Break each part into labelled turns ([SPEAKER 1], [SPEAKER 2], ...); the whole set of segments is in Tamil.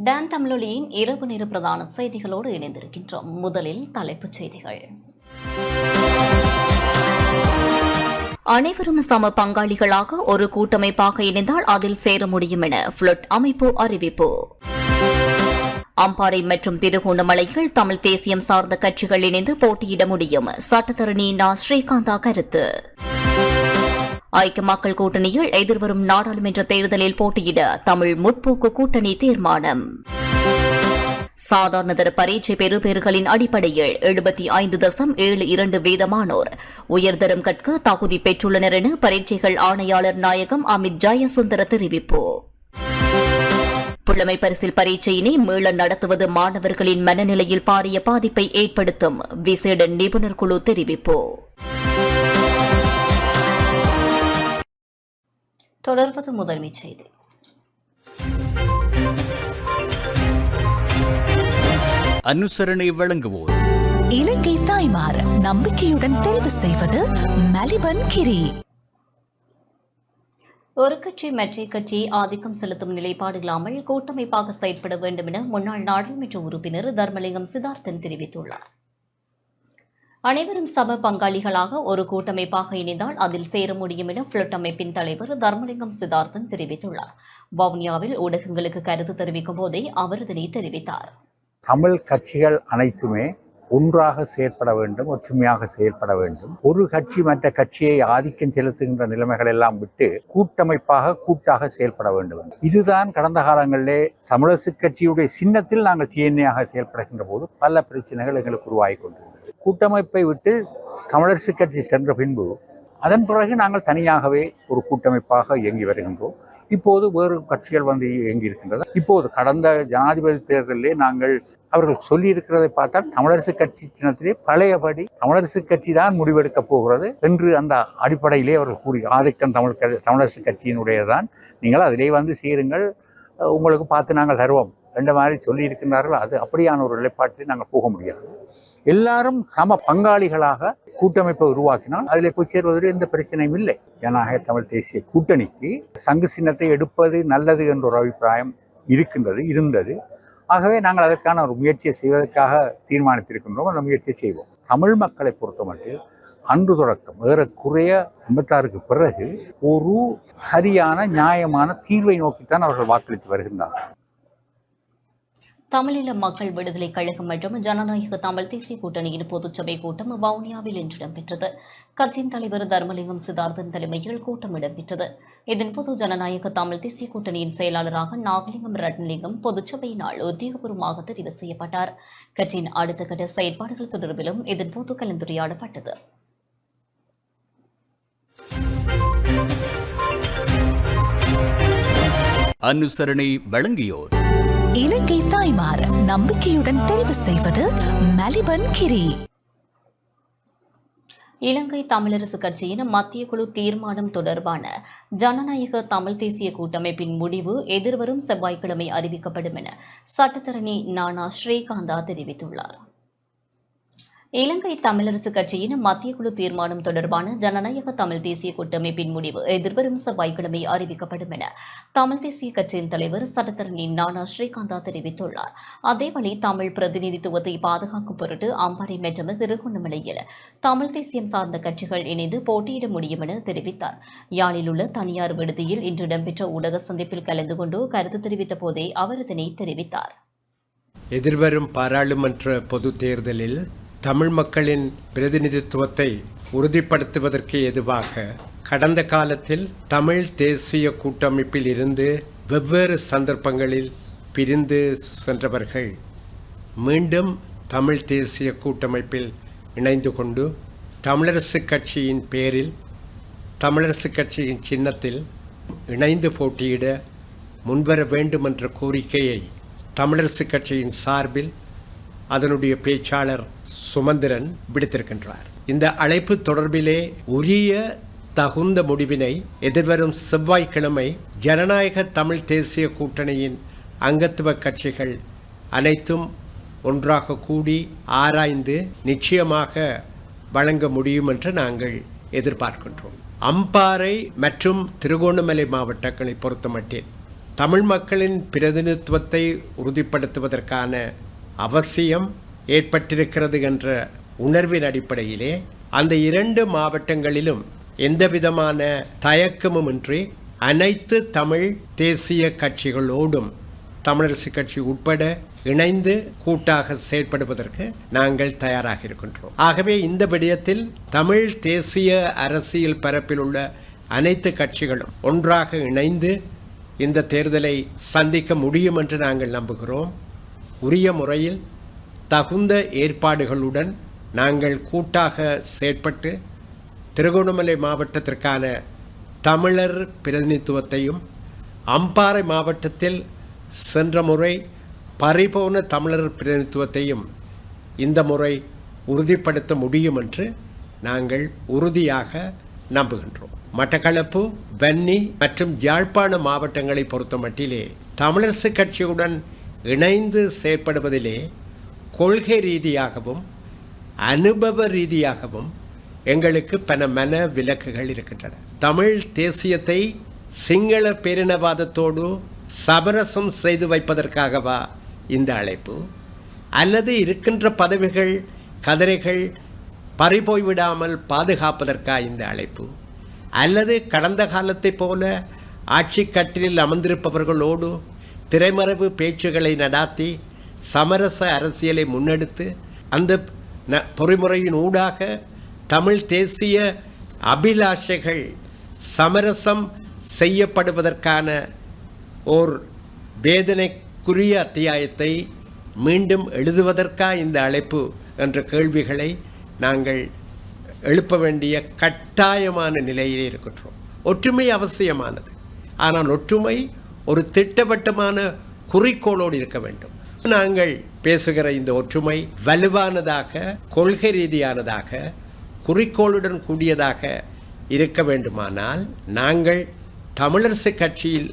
[SPEAKER 1] டான் தமிழொலியின் இரவு நேர பிரதான செய்திகளோடு இணைந்திருக்கின்றோம். முதலில் தலைப்புச் செய்திகள். அனைவரும் சம பங்காளிகளாக ஒரு கூட்டமைப்பாக இணைந்தால் அதில் சேர முடியும் என புளொட் அமைப்பு அறிவிப்பு. அம்பாறை மற்றும் திருகோணமலையில் தமிழ் தேசியம் சார்ந்த கட்சிகள் இணைந்து போட்டியிட முடியும், சட்டத்தரணி நா. ஸ்ரீகாந்தா கருத்து. ஐக்கிய மக்கள் கூட்டணியில் எதிர்வரும் நாடாளுமன்ற தேர்தலில் போட்டியிட தமிழ் முற்போக்கு கூட்டணி தீர்மானம். சாதாரணதர பரீட்சை பெறுபேறுகளின் அடிப்படையில் 75.72% உயர்தரம் கற்க தகுதி பெற்றுள்ளனர் என பரீட்சைகள் ஆணையாளர் நாயகம் அமித் ஜயசுந்தர தெரிவிப்பு. புலமை பரிசில் பரீட்சையினை மீள நடத்துவது மாணவர்களின் மனநிலையில் பாரிய பாதிப்பை ஏற்படுத்தும், விசேட நிபுணர் குழு தெரிவிப்பு. தொடர்வது முதன்மைச் செய்தி.
[SPEAKER 2] அனுசரணை வழங்குவோர்
[SPEAKER 3] இலங்கை தாய்மார் நம்பிக்கையுடன் தெரிவு செய்வது மலிபன் கிரி.
[SPEAKER 1] ஒரு கட்சி மற்ற கட்சி ஆதிக்கம் செலுத்தும் நிலைப்பாடு இல்லாமல் கூட்டமைப்பாக செயற்பட வேண்டும் என முன்னாள் நாடாளுமன்ற உறுப்பினர் தர்மலிங்கம் சித்தார்த்தன் தெரிவித்துள்ளார். அனைவரும் சம பங்காளிகளாக ஒரு கூட்டமைப்பாக இணைந்தால் அதில் சேர முடியும் என புளொட் அமைப்பின் தலைவர் தர்மலிங்கம் சித்தார்த்தன் தெரிவித்துள்ளார். வவுனியாவில் ஊடகங்களுக்கு கருத்து தெரிவிக்கும் போதே அவர் இதனை தெரிவித்தார்.
[SPEAKER 4] தமிழ் கட்சிகள் அனைத்துமே ஒன்றாக செயற்பட வேண்டும், ஒற்றுமையாக செயற்பட வேண்டும். ஒரு கட்சி மற்ற கட்சியை ஆதிக்கம் செலுத்துகின்ற நிலைமைகள் எல்லாம் விட்டு கூட்டாக செயல்பட வேண்டும். இதுதான் கடந்த காலங்களிலே தமிழரசு கட்சியுடைய சின்னத்தில் நாங்கள் டிஎன்ஏயாக செயல்படுகின்ற போது பல பிரச்சனைகள் எங்களுக்கு உருவாகி கொண்டிருந்தது. கூட்டமைப்பை விட்டு தமிழரசு கட்சி சென்ற பின்பு அதன் பிறகு நாங்கள் தனியாகவே ஒரு கூட்டமைப்பாக இயங்கி வருகின்றோம். இப்போது வேறு கட்சிகள் வந்து இயங்கி இருக்கின்றது. இப்போது கடந்த ஜனாதிபதி தேர்தலிலே நாங்கள் அவர்கள் சொல்லியிருக்கிறதை பார்த்தால் தமிழரசு கட்சி சின்னத்திலே பழையபடி தமிழரசு கட்சி தான் முடிவெடுக்கப் போகிறது என்று அந்த அடிப்படையிலே அவர்கள் கூறி ஆதிக்கம் தமிழரசு கட்சியினுடையதான், நீங்கள் அதிலே வந்து சேருங்கள், உங்களுக்கு பார்த்து நாங்கள் தருவோம் என்ற மாதிரி சொல்லியிருக்கிறார்கள். அது அப்படியான ஒரு நிலைப்பாட்டில் நாங்கள் போக முடியாது. எல்லாரும் சம பங்காளிகளாக கூட்டமைப்பை உருவாக்கினால் அதில் போய் சேர்வதில் எந்த பிரச்சனையும் இல்லை. ஜனநாயக தமிழ் தேசிய கூட்டணிக்கு சங்கு சின்னத்தை எடுப்பது நல்லது என்ற ஒரு அபிப்பிராயம் இருந்தது. ஆகவே நாங்கள் அதற்கான ஒரு முயற்சியை செய்வதற்காக தீர்மானித்திருக்கின்றோம். அந்த முயற்சியை செய்வோம். தமிழ் மக்களை பொறுத்தமட்டில் அன்று தொடக்கம் ஏறக்குறைய 86க்கு பிறகு ஒரு சரியான நியாயமான தீர்வை நோக்கித்தான் அவர்கள் வாக்களித்து வருகின்றார்கள்.
[SPEAKER 1] தமிழீழ மக்கள் விடுதலை கழகம் மற்றும் ஜனநாயக தமிழ் தேசிய கூட்டணியின் பொதுச்சபை கூட்டம் வவுனியாவில் இன்று இடம்பெற்றது. கட்சியின் தலைவர் தர்மலிங்கம் சித்தார்த்தன் தலைமையில் கூட்டம் இடம்பெற்றது. இதன்போது ஜனநாயக தமிழ் தேசிய கூட்டணியின் செயலாளராக நாகலிங்கம் ரட்னலிங்கம் பொதுச்சபையினால் உத்தியோகபூர்வமாக தெரிவு செய்யப்பட்டார். கட்சியின் அடுத்த கட்ட செயற்பாடுகள் தொடர்பிலும் இதன்போது கலந்துரையாடப்பட்டது.
[SPEAKER 2] அனுசரணை வழங்கியோர்
[SPEAKER 3] இலங்கை தாய்மார் நம்பிக்கையுடன் தெரிவு செய்வது மலிபன் கிரி.
[SPEAKER 1] இலங்கை தமிழரசு கட்சியின் மத்திய குழு தீர்மானம் தொடர்பான ஜனநாயக தமிழ் தேசிய கூட்டமைப்பின் முடிவு எதிர்வரும் செவ்வாய்க்கிழமை அறிவிக்கப்படும் என சட்டத்தரணி நா. ஸ்ரீகாந்தா தெரிவித்துள்ளார். இலங்கை தமிழரசு கட்சியின் மத்திய குழு தீர்மானம் தொடர்பான ஜனநாயக தமிழ் தேசிய கூட்டமைப்பின் முடிவு எதிர்வரும் செவ்வாய்க்கிழமை அறிவிக்கப்படும் என தமிழ் தேசிய கட்சியின் தலைவர் சட்டத்தரணி நா. ஸ்ரீகாந்தா தெரிவித்துள்ளார். அதேவழி தமிழ் பிரதிநிதித்துவத்தை பாதுகாக்கும் பொருட்டு அம்பாறை மற்றும் திருகோணமலையில் தமிழ் தேசியம் சார்ந்த கட்சிகள் இணைந்து போட்டியிட முடியும் என தெரிவித்தார். யாழில் உள்ள தனியார் விடுதியில் இன்று இடம்பெற்ற ஊடக சந்திப்பில் கலந்து கொண்டு கருத்து தெரிவித்த போதே அவர் இதனை தெரிவித்தார்.
[SPEAKER 5] எதிர்வரும் பாராளுமன்ற பொது தேர்தலில் தமிழ் மக்களின் பிரதிநிதித்துவத்தை உறுதிப்படுத்துவதற்கு ஏதுவாக கடந்த காலத்தில் தமிழ் தேசிய கூட்டமைப்பில் இருந்து வெவ்வேறு சந்தர்ப்பங்களில் பிரிந்து சென்றவர்கள் மீண்டும் தமிழ் தேசிய கூட்டமைப்பில் இணைந்து கொண்டு தமிழரசு கட்சியின் பேரில் தமிழரசு கட்சியின் சின்னத்தில் இணைந்து போட்டியிட முன்வர வேண்டும் என்ற கோரிக்கையை தமிழரசு கட்சியின் சார்பில் அதனுடைய பேச்சாளர் சுமந்திரன் விடுத்திருக்கின்றார். இந்த அழைப்பு தொடர்பிலே உரிய தகுந்த முடிவினை எதிர்வரும் செவ்வாய்க்கிழமை ஜனநாயக தமிழ் தேசிய கூட்டணியின் அங்கத்துவ கட்சிகள் அனைத்தும் ஒன்றாக கூடி ஆராய்ந்து நிச்சயமாக வழங்க முடியும் என்று நாங்கள் எதிர்பார்க்கின்றோம். அம்பாறை மற்றும் திருகோணமலை மாவட்டங்களை பொறுத்தமட்டில் தமிழ் மக்களின் பிரதிநிதித்துவத்தை உறுதிப்படுத்துவதற்கான அவசியம் ஏற்பட்டிருக்கிறது என்ற உணர்வின் அடிப்படையிலே அந்த 2 மாவட்டங்களிலும் எந்தவிதமான தயக்கமுமின்றி அனைத்து தமிழ் தேசிய கட்சிகளோடும் தமிழரசு கட்சி உட்பட இணைந்து கூட்டாக செயற்படுவதற்கு நாங்கள் தயாராக இருக்கின்றோம். ஆகவே இந்த விடயத்தில் தமிழ் தேசிய அரசியல் பரப்பில் உள்ள அனைத்து கட்சிகளும் ஒன்றாக இணைந்து இந்த தேர்தலை சந்திக்க முடியும் என்று நாங்கள் நம்புகிறோம். உரிய முறையில் தகுந்த ஏற்பாடுகளுடன் நாங்கள் கூட்டாக செயற்பட்டு திருகோணமலை மாவட்டத்திற்கான தமிழர் பிரதிநிதித்துவத்தையும், அம்பாறை மாவட்டத்தில் சென்ற முறை பறிபோன தமிழர் பிரதிநிதித்துவத்தையும் இந்த முறை உறுதிப்படுத்த முடியும் என்று நாங்கள் உறுதியாக நம்புகின்றோம். மட்டக்களப்பு, வன்னி மற்றும் யாழ்ப்பாண மாவட்டங்களை பொறுத்த மட்டிலே தமிழரசு கட்சியுடன் இணைந்து செயற்படுவதிலே கொள்கை ரீதியாகவும் அனுபவ ரீதியாகவும் எங்களுக்கு பல மன விலக்குகள் இருக்கின்றன. தமிழ் தேசியத்தை சிங்கள பேரினவாதத்தோடு சமரசம் செய்து வைப்பதற்காகவா இந்த அழைப்பு, அல்லது இருக்கின்ற பதவிகள் கதிரைகள் பறிபோய்விடாமல் பாதுகாப்பதற்கா இந்த அழைப்பு, அல்லது கடந்த காலத்தை போல ஆட்சி கட்டிலில் அமர்ந்திருப்பவர்களோடு திரைமறைவு பேச்சுகளை நடாத்தி சமரச அரசியலை முன்னெடுத்து அந்த பொறிமுறையின் ஊடாக தமிழ் தேசிய அபிலாஷைகள் சமரசம் செய்யப்படுவதற்கான ஓர் வேதனைக்குரிய அத்தியாயத்தை மீண்டும் எழுதுவதற்கா இந்த அழைப்பு என்ற கேள்விகளை நாங்கள் எழுப்ப வேண்டிய கட்டாயமான நிலையிலே இருக்கின்றோம். ஒற்றுமை அவசியமானது, ஆனால் ஒற்றுமை ஒரு திட்டவட்டமான குறிக்கோளோடு இருக்க வேண்டும். நாங்கள் பேசுகிற இந்த ஒற்றுமை வலுவானதாக, கொள்கை ரீதியானதாக, குறிக்கோளுடன் கூடியதாக இருக்க வேண்டுமானால் நாங்கள் தமிழரசு கட்சியில்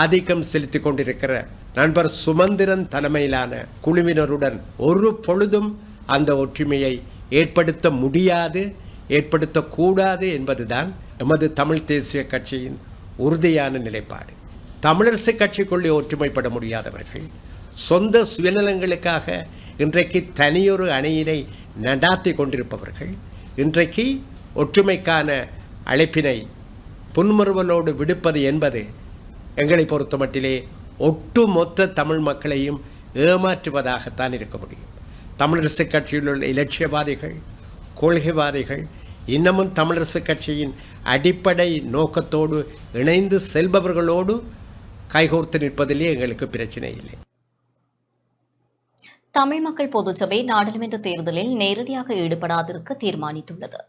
[SPEAKER 5] ஆதிக்கம் செலுத்தி கொண்டிருக்கிற நண்பர் சுமந்திரன் தலைமையிலான குழுவினருடன் ஒரு பொழுதும் அந்த ஒற்றுமையை ஏற்படுத்த முடியாது, ஏற்படுத்தக்கூடாது என்பதுதான் எமது தமிழ் தேசிய கட்சியின் உறுதியான நிலைப்பாடு. தமிழரசு கட்சிக்குள்ளே ஒற்றுமைப்பட முடியாதவர்கள் சொந்த சுயநலங்களுக்காக இன்றைக்கு தனியொரு அணியினை நடாத்தி கொண்டிருப்பவர்கள் இன்றைக்கு ஒற்றுமைக்கான அழைப்பினை புன்முறுவலோடு விடுப்பது என்பது எங்களை பொறுத்த மட்டிலே ஒட்டுமொத்த தமிழ் மக்களையும் ஏமாற்றுவதாகத்தான் இருக்க முடியும். தமிழரசு கட்சியில் உள்ள இலட்சியவாதிகள், கொள்கைவாதிகள் இன்னமும் தமிழரசு கட்சியின் அடிப்படை நோக்கத்தோடு இணைந்து செல்பவர்களோடு கைகோர்த்து நிற்பதிலே எங்களுக்கு பிரச்சனை இல்லை.
[SPEAKER 1] தமிழ் மக்கள் பொதுச்சபை நாடாளுமன்ற தேர்தலில் நேரடியாக ஈடுபடாதிருக்க தீர்மானித்துள்ளது.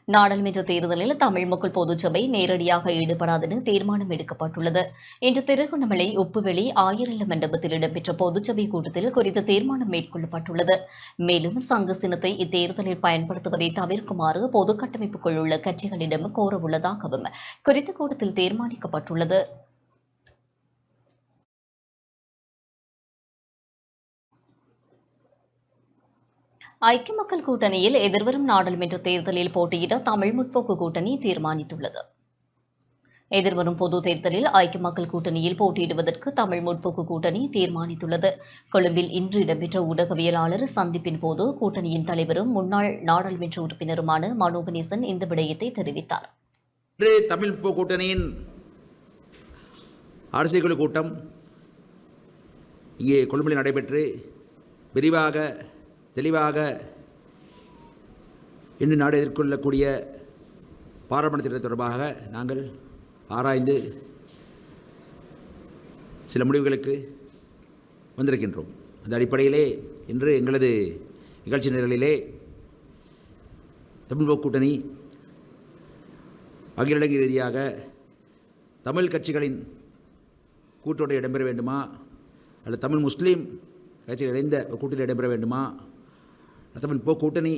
[SPEAKER 1] நாடாளுமன்ற தேர்தலில் தமிழ் மக்கள் பொதுச்சபை நேரடியாக ஈடுபடாதென தீர்மானம் எடுக்கப்பட்டுள்ளது. இன்று திருகோணமலை உப்புவெளி ஆயிரல்ல மண்டபத்தில் இடம்பெற்ற பொதுச்சபை கூட்டத்தில் குறித்த தீர்மானம் மேற்கொள்ளப்பட்டுள்ளது. மேலும் சங்க சின்னத்தை இத்தேர்தலில் பயன்படுத்துவதை தவிர்க்குமாறு பொது கட்டமைப்புக்குள் உள்ள கட்சிகளிடம் கோரவுள்ளதாகவும் குறித்த கூட்டத்தில் தீர்மானிக்கப்பட்டுள்ளது. ஐக்கிய மக்கள் கூட்டணியில் எதிர்வரும் நாடாளுமன்ற தேர்தலில் போட்டியிட தமிழ் முற்போக்கு கூட்டணி தீர்மானித்துள்ளது. எதிர்வரும் பொது தேர்தலில் ஐக்கிய மக்கள் கூட்டணியில் போட்டியிடுவதற்கு தமிழ் முற்போக்கு கூட்டணி தீர்மானித்துள்ளது. கொழும்பில் இன்று இடம்பெற்ற ஊடகவியலாளர் சந்திப்பின் போது கூட்டணியின் தலைவரும் முன்னாள் நாடாளுமன்ற உறுப்பினருமான மனோபநேசன் இந்த விடயத்தை தெரிவித்தார்.
[SPEAKER 6] இன்று தமிழ் முற்போக்கு கூட்டணியின் அரசியல் குழு கூட்டம் இங்கே கொழும்பில் நடைபெற்று விரிவாக தெளிவாக இன்று நாடு எதிர்கொள்ளக்கூடிய பாராளுமன்ற தேர்தல் தொடர்பாக நாங்கள் ஆராய்ந்து சில முடிவுகளுக்கு வந்திருக்கின்றோம். அந்த அடிப்படையிலே இன்று எங்களது நிகழ்ச்சி நிரலிலே தமிழ் முற்போக்கு கூட்டணி அகில இலங்கை ரீதியாக தமிழ் கட்சிகளின் கூட்டோடு இடம்பெற வேண்டுமா, அல்லது தமிழ் முஸ்லீம் கட்சிகள் இணைந்த கூட்டத்தில் இடம்பெற வேண்டுமா, தமிழ் முற்போக்கு கூட்டணி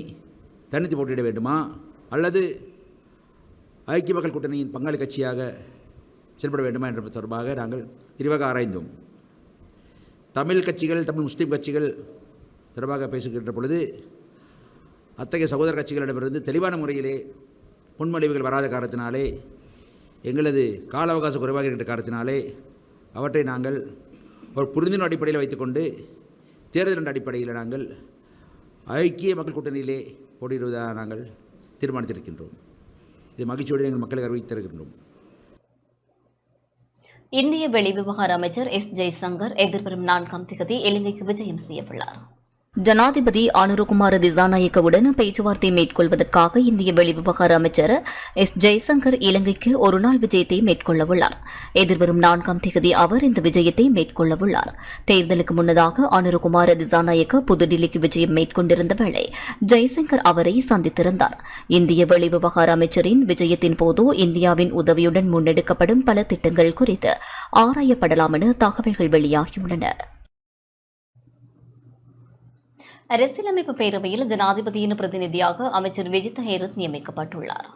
[SPEAKER 6] தனித்து போட்டியிட வேண்டுமா, அல்லது ஐக்கிய மக்கள் கூட்டணியின் பங்காளி கட்சியாக செயல்பட வேண்டுமா என்ற தொடர்பாக நாங்கள் விரிவாக ஆராய்ந்தோம். தமிழ் கட்சிகள், தமிழ் முஸ்லீம் கட்சிகள் தொடர்பாக பேசுகின்ற பொழுது அத்தகைய சகோதர கட்சிகளிடமிருந்து தெளிவான முறையிலே முன்மொழிவுகள் வராத காரணத்தினாலே, எங்களது கால அவகாசம் குறைவாக இருக்கின்ற காரணத்தினாலே அவற்றை நாங்கள் ஒரு புரிந்துணர்வு அடிப்படையில் வைத்துக்கொண்டு தேர்தலின் அடிப்படையில் நாங்கள் ஐக்கிய மக்கள் கூட்டணியிலே போட்டியிடுவதாக நாங்கள் தீர்மானித்திருக்கின்றோம். இது மகிழ்ச்சியோடு எங்கள் மக்களுக்கு அறிவித்திருக்கின்றோம்.
[SPEAKER 1] இந்திய வெளிவிவகார அமைச்சர் எஸ் ஜெய்சங்கர் எதிர்வரும் 4ஆம் தேதி இலங்கைக்கு விஜயம் செய்யவுள்ளார். ஜனாதிபதி அனுரகுமார திசாநாயக்கவுடன் பேச்சுவார்த்தை மேற்கொள்வதற்காக இந்திய வெளிவிவகார அமைச்சர் எஸ் ஜெய்சங்கர் இலங்கைக்கு ஒருநாள் விஜயத்தை மேற்கொள்ளவுள்ளார். எதிர்வரும் 4ஆம் தேதி அவர் இந்த விஜயத்தை மேற்கொள்ளவுள்ளார். தேர்தலுக்கு முன்னதாக அனுரகுமார திசாநாயக்க புதுடில்லிக்கு விஜயம் மேற்கொண்டிருந்த வேளை ஜெய்சங்கர் அவரை சந்தித்திருந்தார். இந்திய வெளிவிவகார அமைச்சரின் விஜயத்தின் போது இந்தியாவின் உதவியுடன் முன்னெடுக்கப்படும் பல திட்டங்கள் குறித்து ஆராயப்படலாம் என தகவல்கள் வெளியாகியுள்ளன. அரசியலமைப்பு பேரவையில் ஜனாதிபதியின் பிரதிநிதியாக அமைச்சர் விஜித ஹேரத் நியமிக்கப்பட்டுள்ளார்.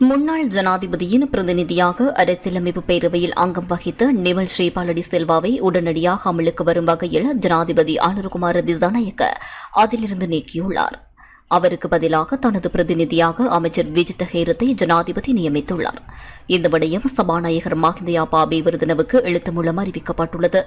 [SPEAKER 1] முன்னாள் ஜனாதிபதியின் பிரதிநிதியாக அரசியலமைப்பு பேரவையில் அங்கம் வகித்த நிமல் ஸ்ரீபாலடி செல்வாவை உடனடியாக அமலுக்கு வரும் வகையில் ஜனாதிபதி அனுரகுமார திசாநாயக்க அதிலிருந்து நீக்கியுள்ளார். அவருக்கு பதிலாக தனது பிரதிநிதியாக அமைச்சர் விஜித ஹேரத்தை ஜனாதிபதி நியமித்துள்ளார். இந்த விடயம் சபாநாயகர் மஹிந்த யாபாபே விருதினவுக்கு எழுத்து மூலம் அறிவிக்கப்பட்டுள்ளது.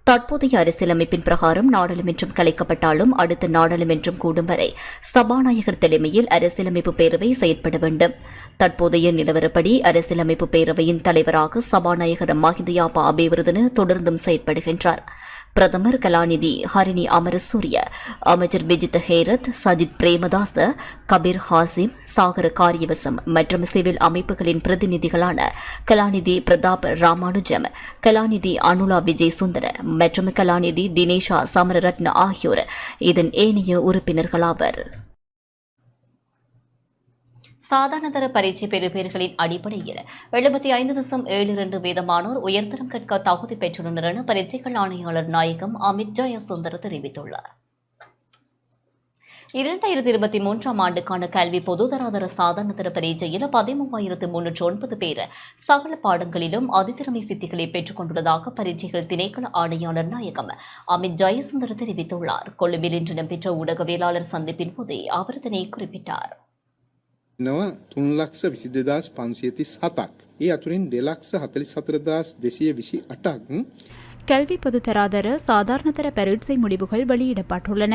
[SPEAKER 1] தற்போதைய அரசியலமைப்பின் பிரகாரம் நாடாளுமன்றம் கலைக்கப்பட்டாலும் அடுத்த நாடாளுமன்றம் கூடும் வரை சபாநாயகர் தலைமையில் அரசியலமைப்பு பேரவை செயற்பட வேண்டும். தற்போதைய நிலவரப்படி அரசியலமைப்பு பேரவையின் தலைவராக சபாநாயகர் மஹிந்த யாபாபே விருதின தொடர்ந்தும் செயற்படுகின்றார். பிரதமர் கலாநிதி ஹரிணி அமரசூரிய, அமைச்சர் விஜித ஹேரத், சஜித் பிரேமதாச, கபீர் ஹாசிம், சாகர காரியவசம் மற்றும் சிவில் அமைப்புகளின் பிரதிநிதிகளான கலாநிதி பிரதாப் ராமானுஜம், கலாநிதி அனுலா விஜய் சுந்தர மற்றும் கலாநிதி தினேஷா சமரரட்ன ஆகியோர் இதன் ஏனைய உறுப்பினர்களாவர். சாதாரணதர பரீட்சை பெறுபேறுகளின் அடிப்படையில் 75.72 மாணோர் உயர்தரம் கற்க தகுதி பெற்றுள்ளனர் என பரீட்சைகள் ஆணையாளர் நாயகம் அமித் ஜெயசுந்தர் தெரிவித்துள்ளார். 2023ஆம் ஆண்டுக்கான கல்வி பொதுதராதர சாதாரணதர பரீட்சையில் 13,309 பேர் சகல பாடங்களிலும் அதிதிறமை சித்திகளை பெற்றுக் கொண்டுள்ளதாக பரீட்சைகள் திணைக்கள ஆணையாளர் நாயகம் அமித் ஜெயசுந்தர் தெரிவித்துள்ளார். கொழும்பில் இன்று இடம்பெற்ற ஊடகவியலாளர் சந்திப்பின் போதே அவர் இதனை குறிப்பிட்டார்.
[SPEAKER 7] 3,22,537ක්. ඒ අතුරින් 2,44,228ක්
[SPEAKER 8] கல்வி பொதுத்தராதர சாதாரணதர பரீட்சை முடிவுகள் வெளியிடப்பட்டுள்ளன.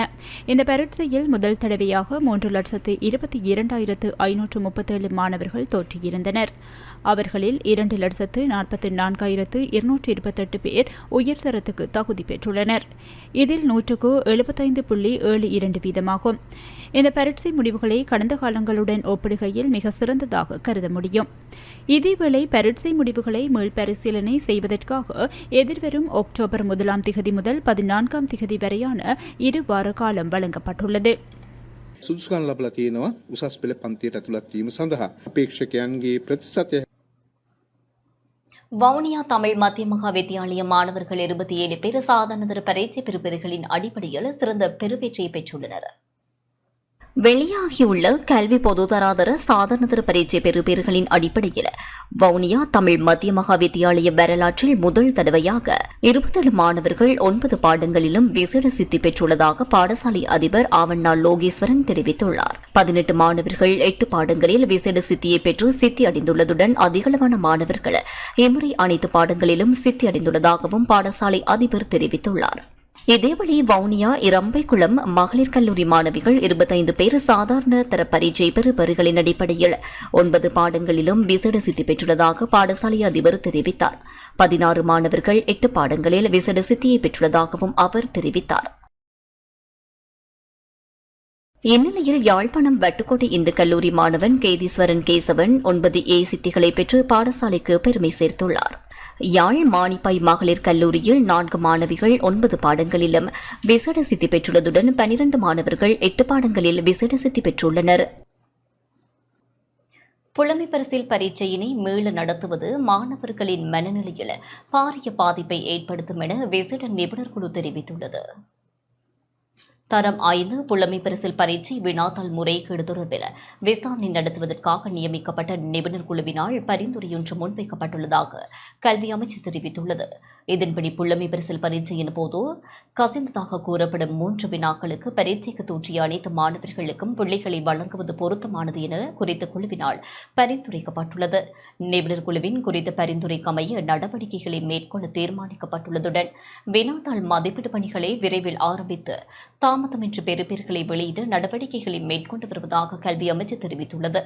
[SPEAKER 8] இந்த பரீட்சையில் முதல் தடவையாக 3,22,537 மாணவர்கள் தோற்றியிருந்தனர். அவர்களில் 2,44,228 பேர் உயர்தரத்துக்கு தகுதி பெற்றுள்ளனர். இதில் 100க்கு 75.72 வீதமாகும். இந்த பரீட்சை முடிவுகளை கடந்த காலங்களுடன் ஒப்பிடுகையில் மிக சிறந்ததாக கருத முடியும். இதேவேளை பரீட்சை முடிவுகளை மீள்பரிசீலனை செய்வதற்காக எதிர்வரும் அக்டோபர் 1ஆம் திகதி முதல் 14ஆம் திகதி வரையான 2 வார காலம் வழங்கப்பட்டுள்ளது.
[SPEAKER 7] සුදුසුකම් ලබලා තියෙනවා උසස් පෙළ පන්තියට ඇතුළත් වීම සඳහා. අපේක්ෂකයන්ගේ ප්‍රතිශතය
[SPEAKER 1] வவுனியா தமிழ் மத்திய மகா வித்தியாலய மாணவர்கள் 27 பேர் சாதாரணதர பரீட்சை பெறுபேறுகளின் அடிப்படையில் சிறந்த பெறுபேற்றை பெற்றுள்ளனர். வெளியாகியுள்ள கல்வி பொதுதராதர சாதாரணதர பரீட்சை பெறுபேறுகளின் அடிப்படையில் வவுனியா தமிழ் மத்திய மகா வித்தியாலய வரலாற்றில் முதல் தடவையாக 27 மாணவர்கள் 9 பாடங்களிலும் விசேட சித்தி பெற்றுள்ளதாக பாடசாலை அதிபர் ஆவண்ணா லோகேஸ்வரன் தெரிவித்துள்ளார். 18 மாணவர்கள் 8 பாடங்களில் விசேட சித்தியை பெற்று சித்தி அடைந்துள்ளதுடன் அதிகளவான மாணவர்கள் இம்முறை அனைத்து பாடங்களிலும் சித்தி அடைந்துள்ளதாகவும் பாடசாலை அதிபர் தெரிவித்துள்ளார். இதேவழி வவுனியா இரம்பைக்குளம் மகளிர் கல்லூரி மாணவிகள் 25 பேர் சாதாரண தர பரீட்சை பெறுபேறுகளின் அடிப்படையில் 9 பாடங்களிலும் விசேட சித்தி பெற்றுள்ளதாக பாடசாலை அதிபர் தெரிவித்தார். 16 மாணவர்கள் 8 பாடங்களில் விசேட சித்தியை பெற்றுள்ளதாகவும் அவர் தெரிவித்தார். இந்நிலையில் யாழ்ப்பாணம் வட்டுக்கோட்டை இந்து கல்லூரி மாணவன் கேதீஸ்வரன் கேசவன் 9A சித்திகளை பெற்று பாடசாலைக்கு பெருமை சேர்த்துள்ளார். யாழ் மானிப்பாய் மகளிர் கல்லூரியில் 4 மாணவிகள் 9 பாடங்களிலும் விசேட சித்தி பெற்றுள்ளதுடன் 12 மாணவர்கள் 8 பாடங்களில் விசேட சித்தி பெற்றுள்ளனர். புலமைப்பரிசில் பரீட்சையினை மீள நடத்துவது மாணவர்களின் மனநிலையில் பாரிய பாதிப்பை ஏற்படுத்தும் என விசேட நிபுணர் குழு தெரிவித்துள்ளது. தரம் 5 புலமை பரிசில் பரீட்சை வினாத்தாள் முறைகேடு தொடர்பில் விசாரணை நடத்துவதற்காக நியமிக்கப்பட்ட நிபுணர் குழுவினால் பரிந்துரையொன்று முன்வைக்கப்பட்டுள்ளதாக கல்வி அமைச்சு தெரிவித்துள்ளது. இதன்படி புலமை பரிசில் பரீட்சையின் போது கசிந்ததாக கூறப்படும் 3 வினாக்களுக்கு பரீட்சைக்கு தோற்றிய அனைத்து மாணவர்களுக்கும் புள்ளிகளை வழங்குவது பொருத்தமானது என குறித்த குழுவினால் பரிந்துரைக்கப்பட்டுள்ளது. நிபுணர் குழுவின் குறித்த பரிந்துரைக்கு அமைய நடவடிக்கைகளை மேற்கொள்ள தீர்மானிக்கப்பட்டுள்ளதுடன் வினாத்தாள் மதிப்பீடு பணிகளை விரைவில் ஆரம்பித்து தாமதமின்றி பெறுபேறுகளை வெளியிட நடவடிக்கைகளை மேற்கொண்டு வருவதாக கல்வி அமைச்சு தெரிவித்துள்ளது.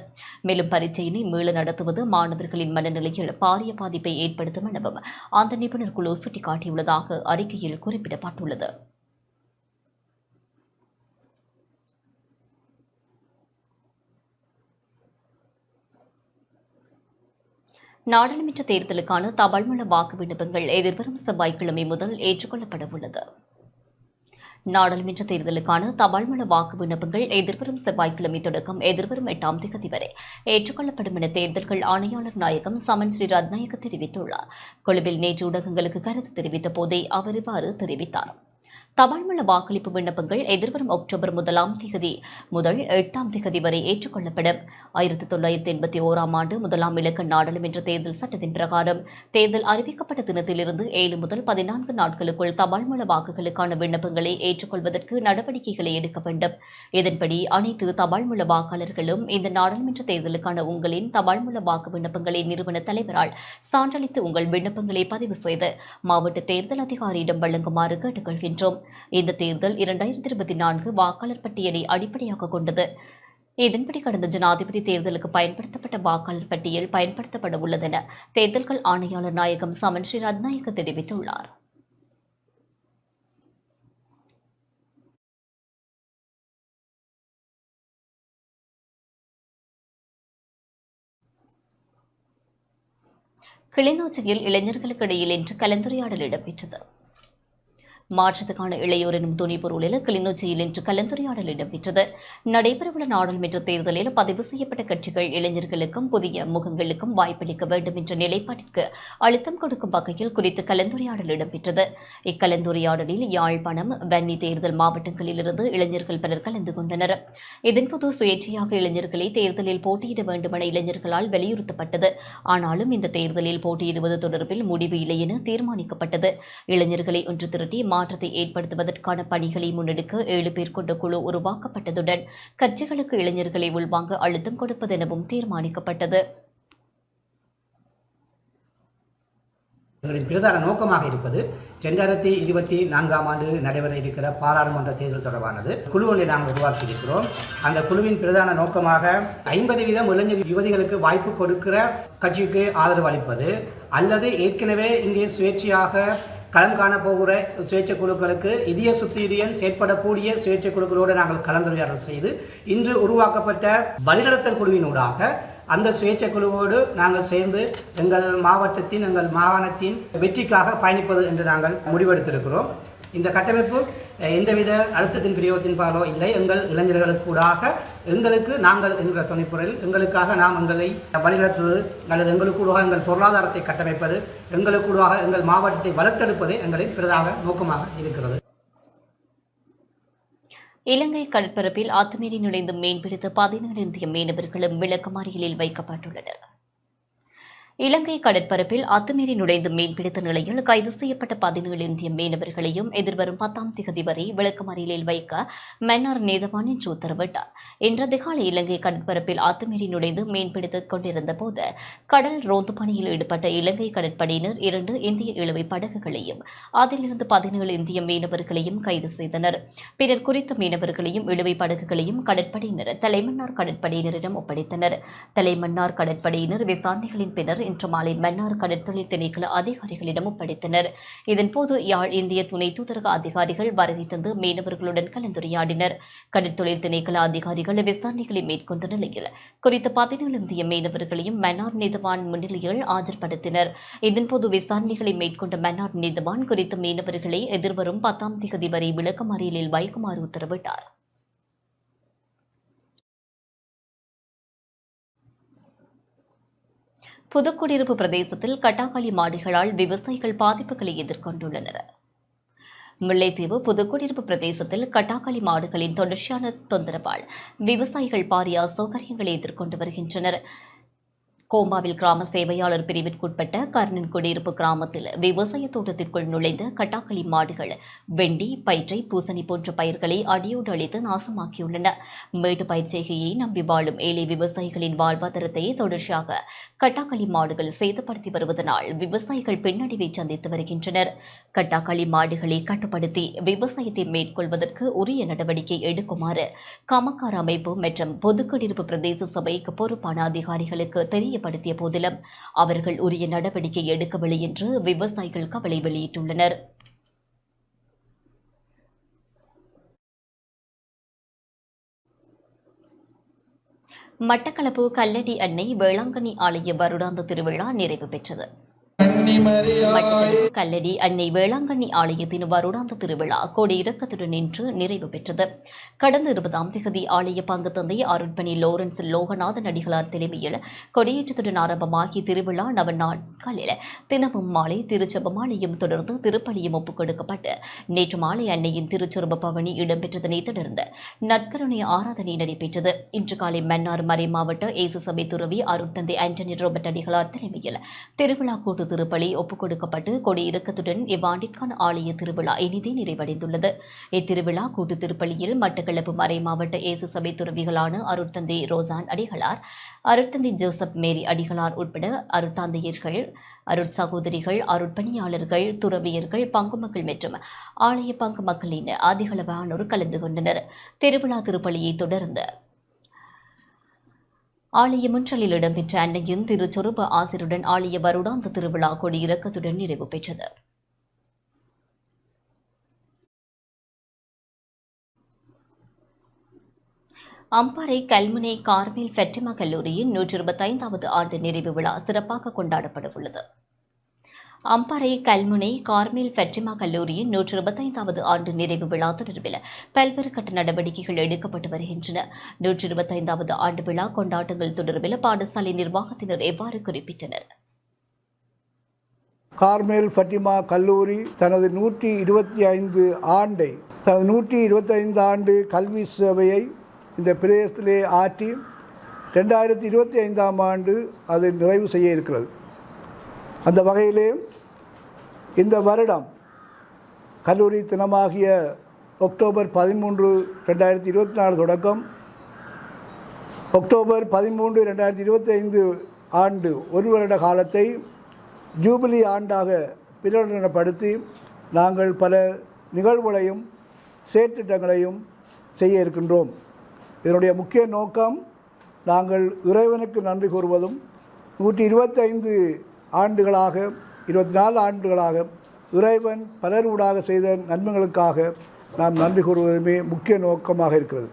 [SPEAKER 1] மேலும் பரீட்சையினை மீள நடத்துவது மாணவர்களின் மனநிலையில் பாரிய பாதிப்பை ஏற்படுத்தும் எனவும் அந்த நிபுணர் குழு சுட்டிக்காட்டியுள்ளதாக அறிக்கையில் குறிப்பிடப்பட்டுள்ளது. நாடாளுமன்ற தேர்தலுக்கான தபால்மூல வாக்கு விண்ணப்பங்கள் எதிர்வரும் செவ்வாய்க்கிழமை முதல் ஏற்றுக்கொள்ளப்பட உள்ளது. நாடாளுமன்ற தேர்தலுக்கான தபால்மூல வாக்கு விண்ணப்பங்கள் எதிர்வரும் செவ்வாய்க்கிழமை தொடக்கம் எதிர்வரும் 8ஆம் தேதி வரை ஏற்றுக்கொள்ளப்படும் என தேர்தல்கள் ஆணையாளர் நாயகம் சமன் ஸ்ரீ ரத்நாயக்க தெரிவித்துள்ளார். கொழும்பில் நேற்று ஊடகங்களுக்கு கருத்து தெரிவித்த போதே அவர் இவ்வாறு தெரிவித்தார். தபால்மூல வாக்களிப்பு விண்ணப்பங்கள் எதிர்வரும் அக்டோபர் 1ஆம் தேதி முதல் 8ஆம் தேதி வரை ஏற்றுக்கொள்ளப்படும். 1981ஆம் ஆண்டு 1ஆம் இலக்க நாடாளுமன்ற தேர்தல் சட்டத்தின் பிரகாரம் தேர்தல் அறிவிக்கப்பட்ட தினத்திலிருந்து 7 முதல் 14 நாட்களுக்குள் தபால்மூல வாக்குகளுக்கான விண்ணப்பங்களை ஏற்றுக்கொள்வதற்கு நடவடிக்கைகளை எடுக்க வேண்டும். இதன்படி அனைத்து தபால்மூல வாக்காளர்களும் இந்த நாடாளுமன்ற தேர்தலுக்கான உங்களின் தபால்மூல வாக்கு விண்ணப்பங்களை நிறுவன தலைவரால் சான்றளித்து உங்கள் விண்ணப்பங்களை பதிவு செய்து மாவட்ட தேர்தல் அதிகாரியிடம் வழங்குமாறு கேட்டுக்கொள்கின்றோம். இந்த தேர்தல் 2024 வாக்காளர் பட்டியலை அடிப்படையாக கொண்டது. இதன்படி கடந்த ஜனாதிபதி தேர்தலுக்கு பயன்படுத்தப்பட்ட வாக்காளர் பட்டியல் பயன்படுத்தப்பட உள்ளதென தேர்தல்கள் ஆணையாளர் நாயகம் சமன் ஸ்ரீ ரத்நாயக்க தெரிவித்துள்ளார். கிளிநொச்சியில் இளைஞர்களுக்கு இடையில் இன்று கலந்துரையாடல் இடம்பெற்றது. மாற்றத்துக்கான இளையோர் எனும் துணைப்பொருளில் கிளிநொச்சியில் இன்று கலந்துரையாடல் இடம்பெற்றது. நடைபெறவுள்ள நாடாளுமன்ற தேர்தலில் பதிவு செய்யப்பட்ட கட்சிகள் இளைஞர்களுக்கும் புதிய முகங்களுக்கும் வாய்ப்பளிக்க வேண்டும் என்ற நிலைப்பாட்டிற்கு அழுத்தம் கொடுக்கும் வகையில் குறித்து கலந்துரையாடல் இடம்பெற்றது. இக்கலந்துரையாடலில் யாழ்ப்பாணம், வன்னி தேர்தல் மாவட்டங்களிலிருந்து இளைஞர்கள் பலர் கலந்து கொண்டனர். இதன்போது சுயேட்சையாக இளைஞர்களை தேர்தலில் போட்டியிட வேண்டுமென இளைஞர்களால் வலியுறுத்தப்பட்டது. ஆனாலும் இந்த தேர்தலில் போட்டியிடுவது தொடர்பில் முடிவு இல்லை என தீர்மானிக்கப்பட்டது. இளைஞர்களை ஒன்று திரட்டி மாற்றத்தை ஏற்படுத்துவதற்கான பணிகளை முன்னெடுக்க 7 பேர் கொண்ட குழு உருவாக்கப்பட்டதுடன் கட்சிகளுக்கு இளைஞர்களை உள்வாங்க அழுத்தம் கொடுப்பதெனவும் தீர்மானிக்கப்பட்டது.
[SPEAKER 9] எங்களின் பிரதான நோக்கமாக இருப்பது 2024ஆம் ஆண்டு நடைபெற இருக்கிற பாராளுமன்ற தேர்தல் தொடர்பானது. குழு ஒன்றை நாங்கள் உருவாக்கியிருக்கிறோம். அந்த குழுவின் பிரதான நோக்கமாக 50% இளைஞர் யுவதிகளுக்கு வாய்ப்பு கொடுக்கிற கட்சிக்கு ஆதரவு அளிப்பது, அல்லது ஏற்கனவே இங்கே சுயேட்சையாக களம் காணப்போகிற சுயேட்சை குழுக்களுக்கு இதய சுத்தீரியன் செயற்படக்கூடிய சுயேட்சை குழுக்களோடு நாங்கள் கலந்துரையாடல் செய்து இன்று உருவாக்கப்பட்ட வழிநடத்தல் குழுவினூடாக அந்த சுயேட்சை குழுவோடு நாங்கள் சேர்ந்து எங்கள் மாவட்டத்தின், எங்கள் மாகாணத்தின் வெற்றிக்காக பயணிப்பது என்று நாங்கள் முடிவெடுத்திருக்கிறோம். இந்த கட்டமைப்பு எந்தவித அழுத்தத்தின் பிரயோகத்தின் பாலோ இல்லை. எங்கள் இளைஞர்களுக்கூடாக எங்களுக்கு நாங்கள் என்கிற துணைப்பொருளில் எங்களுக்காக நாம் எங்களை வழிநடத்துவது அல்லது எங்களுக்கூடாக எங்கள் பொருளாதாரத்தை கட்டமைப்பது, எங்களுக்கூடாக எங்கள் மாவட்டத்தை வளர்த்தெடுப்பதே எங்களின் பிரதான நோக்கமாக இருக்கிறது.
[SPEAKER 1] இலங்கை கடற்பரப்பில் அத்துமீறி நுழைந்து மீன்பிடித்த 17 இந்திய மீனவர்களும் விளக்கமறியலில் வைக்கப்பட்டுள்ளனர். இலங்கை கடற்பரப்பில் அத்துமீறி நுழைந்து மீன்பிடித்த நிலையில் கைது செய்யப்பட்ட 17 இந்திய மீனவர்களையும் எதிர்வரும் 10ஆம் தேதி வரை விளக்கமறியலில் வைக்க மன்னார் நீதவான் இன்று உத்தரவிட்டார். இன்று அதிகாலை இலங்கை கடற்பரப்பில் அத்துமீறி நுழைந்து மீன்பிடித்துக் கொண்டிருந்த போது கடல் ரோந்து பணியில் ஈடுபட்ட இலங்கை கடற்படையினர் 2 இந்திய இழுவை படகுகளையும் அதிலிருந்து 17 இந்திய மீனவர்களையும் கைது செய்தனர். பின்னர் குறித்த மீனவர்களையும் இழுவை படகுகளையும் கடற்படையினர் தலைமன்னார் கடற்படையினரிடம் ஒப்படைத்தனர். தலைமன்னார் கடற்படையினர் விசாரணைகளின் பின்னர் இன்று மாலை மன்னார் கடற்தொழில் திணைக்கள அதிகாரிகளிடம் ஒப்படைத்தனர். இதன்போது யாழ் இந்திய துணை தூதரக அதிகாரிகள் வருகை தந்து மீனவர்களுடன் கலந்துரையாடினர். கடற்தொழில் திணைக்கள அதிகாரிகள் விசாரணைகளை மேற்கொண்ட நிலையில் குறித்த 17 இந்திய மீனவர்களையும் மன்னார் நீதவான் முன்னிலையில் ஆஜர்படுத்தினர். இதன்போது விசாரணைகளை மேற்கொண்ட மன்னார் நீதவான் குறித்த மீனவர்களை எதிர்வரும் 10ஆம் தேதி வரை விளக்கமறியலில் வைக்குமாறு உத்தரவிட்டார். புதுக்குடியிருப்பு பிரதேசத்தில் கட்டாக்காளி மாடுகளால் விவசாயிகள் பாதிப்புகளை எதிர்கொண்டுள்ளனர். முல்லைத்தீவு புதுக்குடியிருப்பு பிரதேசத்தில் கட்டாக்களி மாடுகளின் தொடர்ச்சியான தொந்தரவால் விவசாயிகள் பாரிய அசௌகரியங்களை எதிர்கொண்டு வருகின்றனர். கோம்பாவில் கிராம சேவையாளர் பிரிவிற்குட்பட்ட கர்ணன் குடியிருப்பு கிராமத்தில் விவசாய தோட்டத்திற்குள் நுழைந்த கட்டாக்களி மாடுகள் வெண்டி, பயிற்றை, பூசணி போன்ற பயிர்களை அடியோடு அழித்து நாசமாக்கியுள்ளன. மேட்டு பயிர் செய்கையை நம்பி வாழும் ஏழை விவசாயிகளின் வாழ்வாதாரத்தை தொடர்ச்சியாக கட்டாக்களி மாடுகள் சேதப்படுத்தி வருவதனால் விவசாயிகள் பின்னடைவை சந்தித்து வருகின்றனர். கட்டாக்களி மாடுகளை கட்டுப்படுத்தி விவசாயத்தை மேற்கொள்வதற்கு உரிய நடவடிக்கை எடுக்குமாறு கமக்கார அமைப்பு மற்றும் பொதுக்குடியிருப்பு பிரதேச சபைக்கு பொறுப்பான அதிகாரிகளுக்கு தெரியப்படுத்திய போதிலும் அவர்கள் உரிய நடவடிக்கை எடுக்கவில்லை என்று விவசாயிகள் கவலை வெளியிட்டுள்ளனர். மட்டக்களப்பு கல்லடி அன்னை வேளாங்கண்ணி ஆலய வருடாந்த திருவிழா நிறைவு பெற்றது. மட்டக்களப்பு கல்லடி அன்னை வேளாங்கண்ணி ஆலயத்தின் வருடாந்த திருவிழா கொடி இறக்கத்துடன் இன்று நிறைவு பெற்றது. கடந்த 20ஆம் தேதி ஆலய பங்கு தந்தை அருட்பணி லோரன்ஸ் லோகநாதன் அடிகளார் தலைமையில் கொடியேற்றத்துடன் ஆரம்பமாகிய திருவிழா நாட்களில் தினமும் மாலை திருச்செபமாலையும் தொடர்ந்து திருப்பலியும் ஒப்புக் கொடுக்கப்பட்டு நேற்று மாலை அன்னையின் திருச்சொருப பவனி இடம்பெற்றதனைத் தொடர்ந்து நற்கருணை ஆராதனை நடைபெற்றது. இன்று காலை மன்னார் மறை மாவட்ட இயேசு சபை துறவி அருட்தந்தை ஆண்டனி ரோபர்ட் அடிகளார் தலைமையில் திருவிழா கூட்டு திருப்பலி ஒப்புக் கொடுக்கப்பட்டு கொடியிறக்கத்துடன் இவ்வாண்டிற்கான ஆலய திருவிழா இனிதே நிறைவடைந்துள்ளது. இத்திருவிழா கூட்டு திருப்பலியில் மட்டக்களப்பு மறை மாவட்ட இயேசு சபை துறவிகளான அருட்தந்தை ரோசான் அடிகளார், அருட்தந்தை ஜோசப் மேரி அடிகளார் உட்பட அருட்தந்தையர்கள், அருட்சகோதரிகள், அருட்பணியாளர்கள், துறவியர்கள், பங்கு மக்கள் மற்றும் ஆலய பங்கு மக்களின் அதிகளவானோர் கலந்து கொண்டனர். திருவிழா திருப்பலியை தொடர்ந்து ஆலய முன்றலில் இடம்பெற்ற அன்னையின் திருச்சொருப ஆசிருடன் ஆலய வருடாந்த திருவிழா கொடி இறக்கத்துடன் நிறைவு பெற்றது. அம்பாறை கல்முனை கார்மேல் ஃபெட்டிமா கல்லூரியின் 125வது ஆண்டு நிறைவு விழா சிறப்பாக கொண்டாடப்பட உள்ளது. அம்பாறை கல்முனை கார்மேல் ஃபெட்டிமா கல்லூரியின் 125வது ஆண்டு நிறைவு விழா தொடர்பில் பல்வேறு கட்ட நடவடிக்கைகள் எடுக்கப்பட்டு வருகின்றன. 125வது ஆண்டு விழா கொண்டாட்டங்கள் தொடர்பில் பாடசாலை நிர்வாகத்தினர் எவ்வாறு குறிப்பிட்டனர்?
[SPEAKER 10] கார்மேல் ஃபட்டிமா கல்லூரி தனது 125 ஆண்டை தனது 125 ஆண்டு கல்வி சேவையை இந்த பிரதேசத்திலே ஆற்றி 2025ஆம் ஆண்டு அது நிறைவு செய்ய இருக்கிறது. அந்த வகையிலே இந்த வருடம் கல்லூரி தினமாகிய அக்டோபர் 13, 2024 தொடக்கம் அக்டோபர் 13, 2025 ஆண்டு ஒரு வருட காலத்தை ஜூபிலி ஆண்டாக பிரகடனப்படுத்தி நாங்கள் பல நிகழ்வுகளையும் செயற்திட்டங்களையும் செய்ய இருக்கின்றோம். இதனுடைய முக்கிய நோக்கம் நாங்கள் இறைவனுக்கு நன்றி கூறுவதும் 125 ஆண்டுகளாக 24 ஆண்டுகளாக இறைவன் பலரூடாக செய்த நன்மைகளுக்காக நாம் நன்றி கூறுவதுமே முக்கிய நோக்கமாக இருக்கிறது.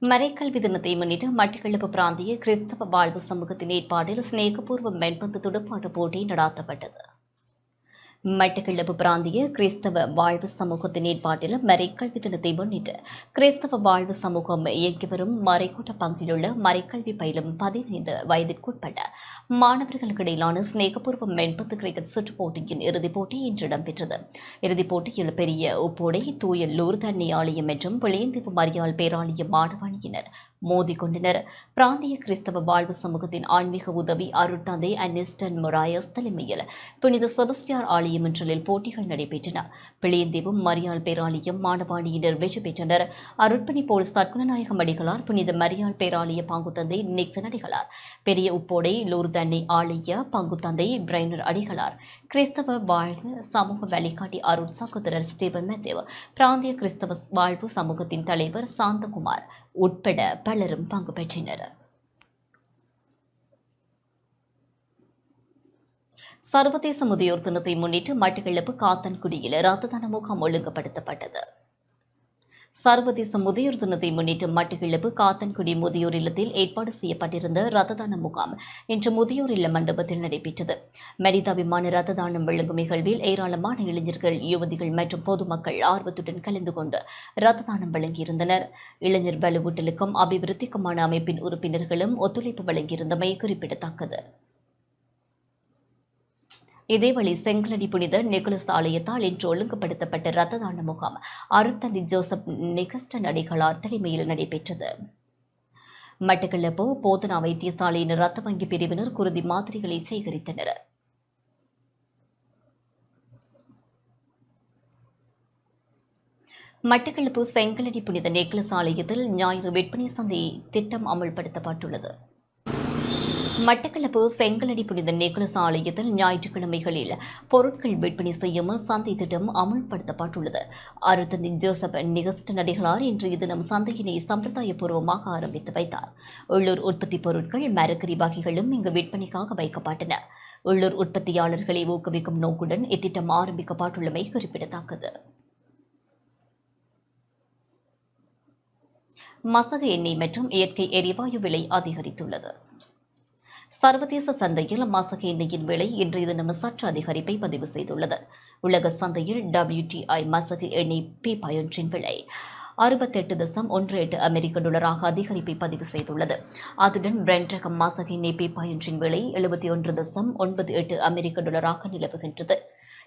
[SPEAKER 1] மறைக்கல்வி தினத்தை முன்னிட்டு மட்டக்களப்பு பிராந்திய கிறிஸ்தவ வாழ்வு சமூகத்தின் ஏற்பாட்டில் சிநேகபூர்வ மென்பந்து துடுப்பாட்ட போட்டி நடாத்தப்பட்டது. மட்டக்களப்பு பிராந்திய கிறிஸ்தவ வாழ்வு சமூகத்தின் ஏற்பாட்டில் மறைக்கல்வி தினத்தை முன்னிட்டு கிறிஸ்தவ வாழ்வு சமூகம் இயங்கி வரும் மறைக்கூட்ட பங்கிலுள்ள மறைக்கல்வி பயிலும் 15 வயதிற்குட்பட்ட மாணவர்களுக்கு இடையிலான சிநேகபூர்வ மென்பந்து கிரிக்கெட் சுற்றுப் போட்டியின் இறுதிப் போட்டி இன்று இடம்பெற்றது. இறுதிப் போட்டியில் பெரிய உப்போடை, தூய லூர்து அன்னை ஆலயம் மற்றும் புளியந்தீவு மரியாள் பேராலய மாணவணியினர் மோதிக்கொண்டனர். பிராந்திய கிறிஸ்தவ வாழ்வு சமூகத்தின் ஆன்மீக உதவி அருட்தந்தை அனிஸ்டன் மொராயஸ் தலைமையில் புனித செபஸ்டியார் ஆலயம் ஒன்றில் போட்டிகள் நடைபெற்றன. பிளியந்தீவு மரியாள் பேராலயம் மாணவாணியினர் வெற்றி பெற்றனர். அருட்பணி போல் சத்குணநாயகம் அடிகளார், புனித மரியாள் பேராலய பங்குத்தந்தை நிக்சன் அடிகளார், பெரிய உப்போடை லூர்து அன்னை ஆலய பங்குத்தந்தை பிரைனர் அடிகளார், கிறிஸ்தவ வாழ்வு சமூக வழிகாட்டி அருட் சகோதரர் ஸ்டீபன் மேத்யூ, பிராந்திய கிறிஸ்தவ வாழ்வு சமூகத்தின் தலைவர் சாந்தகுமார் உட்பட பலரும் பங்கு பெற்றனர். சர்வதேச முதியோர் தினத்தை முன்னிட்டு மட்டக்களப்பு காத்தான்குடியில் இரத்த தான முகாம் ஒழுங்குபடுத்தப்பட்டது. சர்வதேச முதியோர் தினத்தை முன்னிட்டு மட்டக்களப்பு காத்தன்குடி முதியோர் இல்லத்தில் ஏற்பாடு செய்யப்பட்டிருந்த ரத்த தான முகாம் இன்று முதியோர் இல்ல மண்டபத்தில் நடைபெற்றது. மனிதாபிமான ரத்த தானம் வழங்கும் நிகழ்வில் ஏராளமான இளைஞர்கள், யுவதிகள் மற்றும் பொதுமக்கள் ஆர்வத்துடன் கலந்து கொண்டு ரத்த தானம் வழங்கியிருந்தனர். இளைஞர் வலுவூட்டலுக்கும் அபிவிருத்திக்குமான அமைப்பின் உறுப்பினர்களும் ஒத்துழைப்பு வழங்கியிருந்தமை குறிப்பிடத்தக்கது. இதேவேளை செங்கலடி புனித நிக்கோலஸ் ஆலயத்தால் இன்று ஒழுங்குபடுத்தப்பட்ட ரத்த தான முகாம் அருட்தந்தை ஜோசப் நிகஸ்டன் அடிகளார் தலைமையில் நடைபெற்றது. மட்டக்களப்பு போதனா வைத்தியசாலையின் ரத்த வங்கி பிரிவினர் குருதி மாதிரிகளை சேகரித்தனர். மட்டக்களப்பு செங்கலடி புனித நிக்கோலஸ் ஆலயத்தில் ஞாயிறு விற்பனை சந்தை திட்டம் அமல்படுத்தப்பட்டுள்ளது. மட்டக்களப்பு செங்கலடி புனித நிக்கோலஸ் ஆலயத்தில் ஞாயிற்றுக்கிழமைகளில் பொருட்கள் விற்பனை செய்யும் சந்தை திட்டம் அமல்படுத்தப்பட்டுள்ளது. அருட்தந்தை ஜோசப் நிகஸ்டன் அடிகளார் இன்றைய தினம் சந்தையினை சம்பிரதாயபூர்வமாக ஆரம்பித்து வைத்தார். உள்ளூர் உற்பத்தி பொருட்கள், மரக்கறி வகைகளும் இங்கு விற்பனைக்காக வைக்கப்பட்டன. உள்ளூர் உற்பத்தியாளர்களை ஊக்குவிக்கும் நோக்குடன் இத்திட்டம் ஆரம்பிக்கப்பட்டுள்ளமை குறிப்பிடத்தக்கது. மசகு எண்ணெய் மற்றும் இயற்கை எரிவாயு விலை அதிகரித்துள்ளது. சர்வதேச சந்தையில் மசகு எண்ணெயின் விலை இன்றைய தினம் சற்று அதிகரிப்பை பதிவு செய்துள்ளது. உலக சந்தையில் WTI மசகு எண்ணெய் பீப்பாயொன்றின் விலை 68.18 அமெரிக்க டாலராக அதிகரிப்பை பதிவு செய்துள்ளது. அதுடன் பிரெண்ட் ரகம் மசகு எண்ணெய் பீப்பாயொன்றின் விலை 71.98 அமெரிக்க டாலராக நிலவுகின்றது.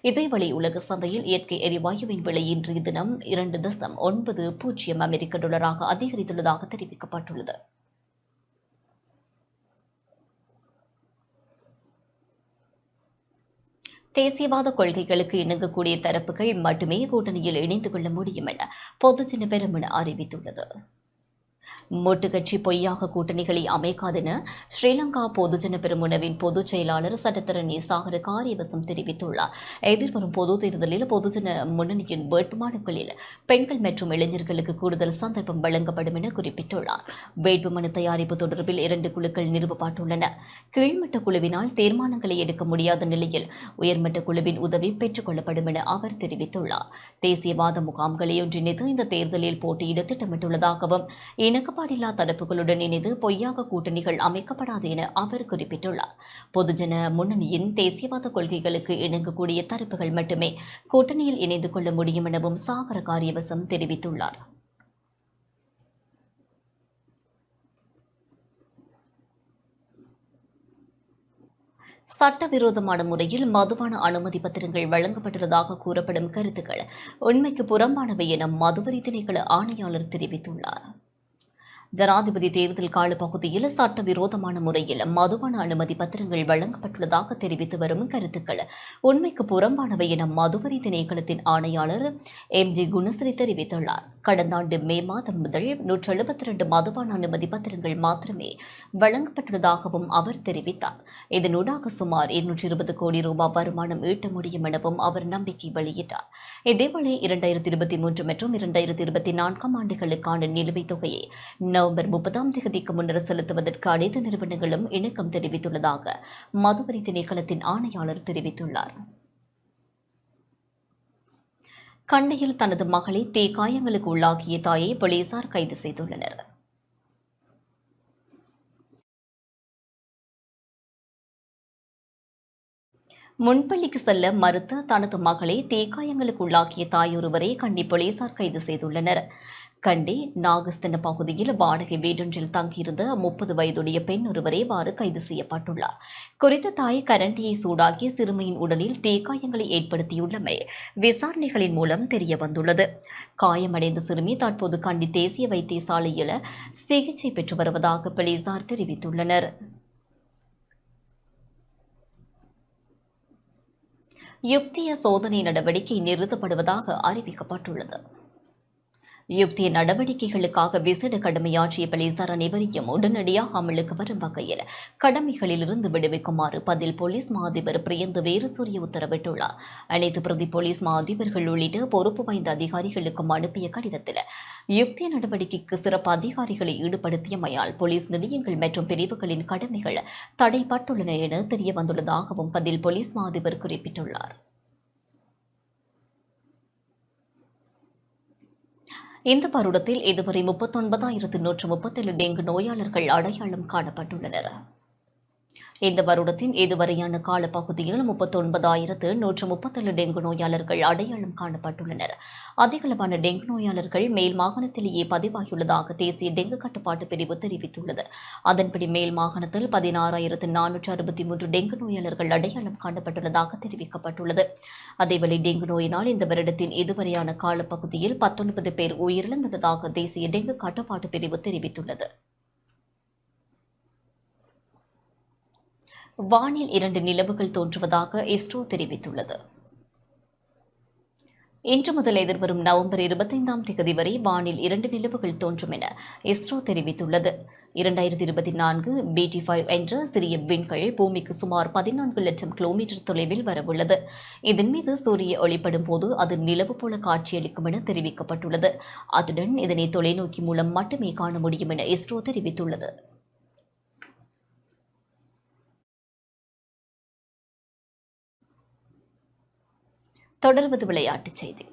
[SPEAKER 1] இதேவேளை உலக சந்தையில் இயற்கை எரிவாயுவின் விலை இன்றைய தினம் 2.90 அமெரிக்க டாலராக அதிகரித்துள்ளதாக தெரிவிக்கப்பட்டுள்ளது. தேசியவாத கொள்கைகளுக்கு இணங்கக்கூடிய தரப்புகள் மட்டுமே கூட்டணியில் இணைந்து கொள்ள முடியும் என பொதுஜன பெரமுன அறிவித்துள்ளது. மொட்டு கட்சி பொய்யாக கூட்டணிகளை அமைக்காதென ஸ்ரீலங்கா பொதுஜன பெரமுனவின் பொதுச் செயலாளர் சட்டத்தரணி சாகர காரியவசம் தெரிவித்துள்ளார். எதிர்வரும் பொது தேர்தலில் பொதுஜன முன்னணியின் வேட்புமனுக்களில் பெண்கள் மற்றும் இளைஞர்களுக்கு கூடுதல் சந்தர்ப்பம் வழங்கப்படும் என குறிப்பிட்டுள்ளார். வேட்புமனு தயாரிப்பு தொடர்பில் 2 குழுக்கள் நிறுவப்பட்டுள்ளன. கீழ்மட்ட குழுவினால் தீர்மானங்களை எடுக்க முடியாத நிலையில் உயர்மட்ட குழுவின் உதவி பெற்றுக் கொள்ளப்படும் என அவர் தெரிவித்துள்ளார். தேசியவாத முகாம்களை ஒன்றிணைத்து இந்த தேர்தலில் போட்டியிட திட்டமிட்டுள்ளதாகவும் இணக்கப்பாடில்லா தரப்புகளுடன் இணைந்து பொய்யாக கூட்டணிகள் அமைக்கப்படாது என அவர் குறிப்பிட்டுள்ளார். பொதுஜன முன்னணியின் தேசியவாத கொள்கைகளுக்கு இணங்கக்கூடிய தரப்புகள் மட்டுமே கூட்டணியில் இணைந்து கொள்ள முடியும் எனவும் சாகர காரியவசம் தெரிவித்துள்ளார். சட்டவிரோதமான முறையில் மதுபான அனுமதி பத்திரங்கள் வழங்கப்பட்டுள்ளதாக கூறப்படும் கருத்துக்கள் உண்மைக்கு புறம்பானவை என மதுவரி திணைக்கள ஆணையாளர் தெரிவித்துள்ளார். ஜனாதிபதி தேர்தல் காலப்பகுதியில் சட்டவிரோதமான முறையில் மதுபான அனுமதி பத்திரங்கள் வழங்கப்பட்டுள்ளதாக தெரிவித்து வரும் கருத்துக்கள் உண்மைக்கு புறம்பானவை என மதுவரி திணைக்களத்தின் ஆணையாளர் MG குணசிறி தெரிவித்துள்ளார். கடந்த ஆண்டு மே மாதம் முதல் 172 மதுபான அனுமதி பத்திரங்கள் மாத்திரமே வழங்கப்பட்டுள்ளதாகவும் அவர் தெரிவித்தார். இதனூடாக சுமார் 220 கோடி ரூபாய் வருமானம் ஈட்ட முடியும் எனவும் அவர் நம்பிக்கை வெளியிட்டார். இதேவேளை 2023 மற்றும் 2024 ஆண்டுகளுக்கான நிலுவைத் தொகையை நவம்பர் 30 முன்னர் செலுத்துவதற்கு அனைத்து நிறுவனங்களும் இணக்கம் தெரிவித்துள்ளதாக மதுவரி திணைக்களத்தின் ஆணையாளர் தெரிவித்துள்ளார். கண்டியில் தனது மகளை தீக்காயங்களுக்கு உள்ளாக்கிய தாயை போலீசார் கைது செய்துள்ளனர். முன்பள்ளிக்கு செல்ல மறுத்த தனது மகளை தீக்காயங்களுக்கு உள்ளாக்கிய தாயொருவரை கண்டி போலீசார் கைது செய்துள்ளனர். கண்டி நாகஸ்தன பகுதியில் வாடகை வீடொன்றில் தங்கியிருந்த 30 வயதுடைய பெண் ஒருவரே இவ்வாறு கைது செய்யப்பட்டுள்ளார். குறித்த தாய் கரண்டியை சூடாக்கி சிறுமியின் உடலில் தீக்காயங்களை ஏற்படுத்தியுள்ளமை விசாரணைகளின் மூலம் தெரியவந்துள்ளது. காயமடைந்த சிறுமி தற்போது கண்டி தேசிய வைத்தியசாலையில் சிகிச்சை பெற்று வருவதாக போலீசார் தெரிவித்துள்ளனர். யுக்திய சோதனை நடவடிக்கை நிறுத்தப்படுவதாக அறிவிக்கப்பட்டுள்ளது. யுக்திய நடவடிக்கைகளுக்காக விசேட கடமையாற்றிய போலீசார் அனைவரையும் உடனடியாக அமலுக்கு வரும் வகையில் கடமைகளிலிருந்து விடுவிக்குமாறு பதில் போலீஸ் மா அதிபர் பிரியந்த வீரசூரிய உத்தரவிட்டுள்ளார். அனைத்து பிரதி போலீஸ் மா அதிபர்கள் உள்ளிட்ட பொறுப்பு வாய்ந்த அதிகாரிகளுக்கும் அனுப்பிய கடிதத்தில் யுக்திய நடவடிக்கைக்கு சிறப்பு அதிகாரிகளை ஈடுபடுத்தியமையால் போலீஸ் நிலையங்கள் மற்றும் பிரிவுகளின் கடமைகள் தடைப்பட்டுள்ளன என தெரியவந்துள்ளதாகவும் பதில் போலீஸ் மா அதிபர் குறிப்பிட்டுள்ளார். இந்த வருடத்தில் இதுவரை 39,137 டெங்கு நோயாளர்கள் அடையாளம் காணப்பட்டுள்ளனர். இந்த வருடத்தின் இதுவரையான காலப்பகுதியில் 39,137 டெங்கு நோயாளர்கள் அடையாளம் காணப்பட்டுள்ளனர். அதிகளவான டெங்கு நோயாளர்கள் மேல் மாகாணத்திலேயே பதிவாகியுள்ளதாக தேசிய டெங்கு கட்டுப்பாட்டு பிரிவு தெரிவித்துள்ளது. அதன்படி மேல் மாகாணத்தில் 16,463 டெங்கு நோயாளர்கள் அடையாளம் காணப்பட்டுள்ளதாக தெரிவிக்கப்பட்டுள்ளது. அதேவேளை டெங்கு நோயினால் இந்த வருடத்தின் இதுவரையான காலப்பகுதியில் 19 பேர் உயிரிழந்துள்ளதாக தேசிய டெங்கு கட்டுப்பாட்டு பிரிவு தெரிவித்துள்ளது. வானில் 2 நிலவுகள் தோன்றுவதாக இஸ்ரோ தெரிவித்துள்ளது. இன்று முதல் எதிர்வரும் நவம்பர் 25ஆம் தேதி வரை வானில் 2 நிலவுகள் தோன்றும் என இஸ்ரோ தெரிவித்துள்ளது. 2024 BT5 என்ற சிறிய விண்கல் பூமிக்கு சுமார் 14 லட்சம் கிலோமீட்டர் தொலைவில் வரவுள்ளது. இதன் மீது சூரிய ஒளிப்படும் போது அது நிலவு போல காட்சியளிக்கும் என தெரிவிக்கப்பட்டுள்ளது. அத்துடன் இதனை தொலைநோக்கி மூலம் மட்டுமே காண முடியும் என இஸ்ரோ தெரிவித்துள்ளது. தொடர்வது விளையாட்டுச் செய்தி.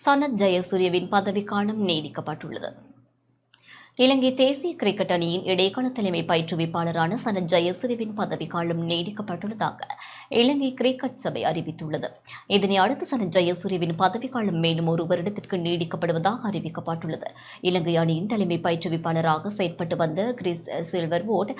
[SPEAKER 1] சனத் ஜெயசூரியவின் பதவிக்காலம் நீடிக்கப்பட்டுள்ளது. இலங்கை தேசிய கிரிக்கெட் அணியின் இடைக்கால தலைமை பயிற்றுவிப்பாளரான சனத் ஜெயசூரியவின் பதவிக்காலம் நீடிக்கப்பட்டுள்ளதாக இலங்கை கிரிக்கெட் சபை அறிவித்துள்ளது. இதனை அடுத்து சனத் ஜெயசூரியவின் பதவிக்காலம் மேலும் 1 வருடத்திற்கு நீடிக்கப்படுவதாக அறிவிக்கப்பட்டுள்ளது. இலங்கை அணியின் தலைமை பயிற்றுவிப்பாளராக செயற்பட்டு வந்த கிறிஸ் சில்வர்வுட்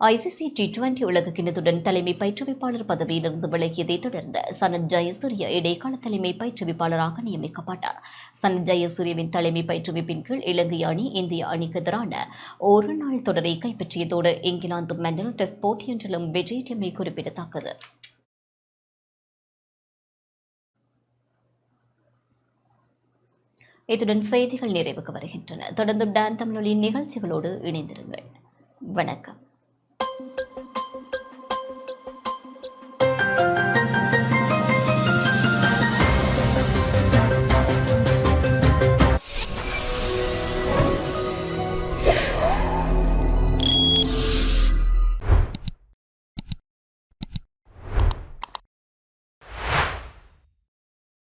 [SPEAKER 1] ICC T20 உலக கிண்ணத்துடன் தலைமை பயிற்றுவிப்பாளர் பதவியிலிருந்து விலகியதை தொடர்ந்து சனத் ஜெயசூரிய இடைக்கால தலைமை பயிற்றுவிப்பாளராக நியமிக்கப்பட்டார். சனத் ஜெயசூரியவின் தலைமை பயிற்றுவிப்பின் கீழ் இலங்கை அணி இந்திய அணிக்கு எதிரான ஒரு நாள் தொடரை கைப்பற்றியதோடு இங்கிலாந்து மண்டல் டெஸ்ட் போட்டியொன்றிலும் வெற்றியீட்டியமை குறிப்பிடத்தக்கது. இத்துடன் செய்திகள் நிறைவுக்கு வருகின்றன. தொடர்ந்து டான் தமிழொலி நிகழ்ச்சிகளோடு இணைந்திருங்கள். வணக்கம்.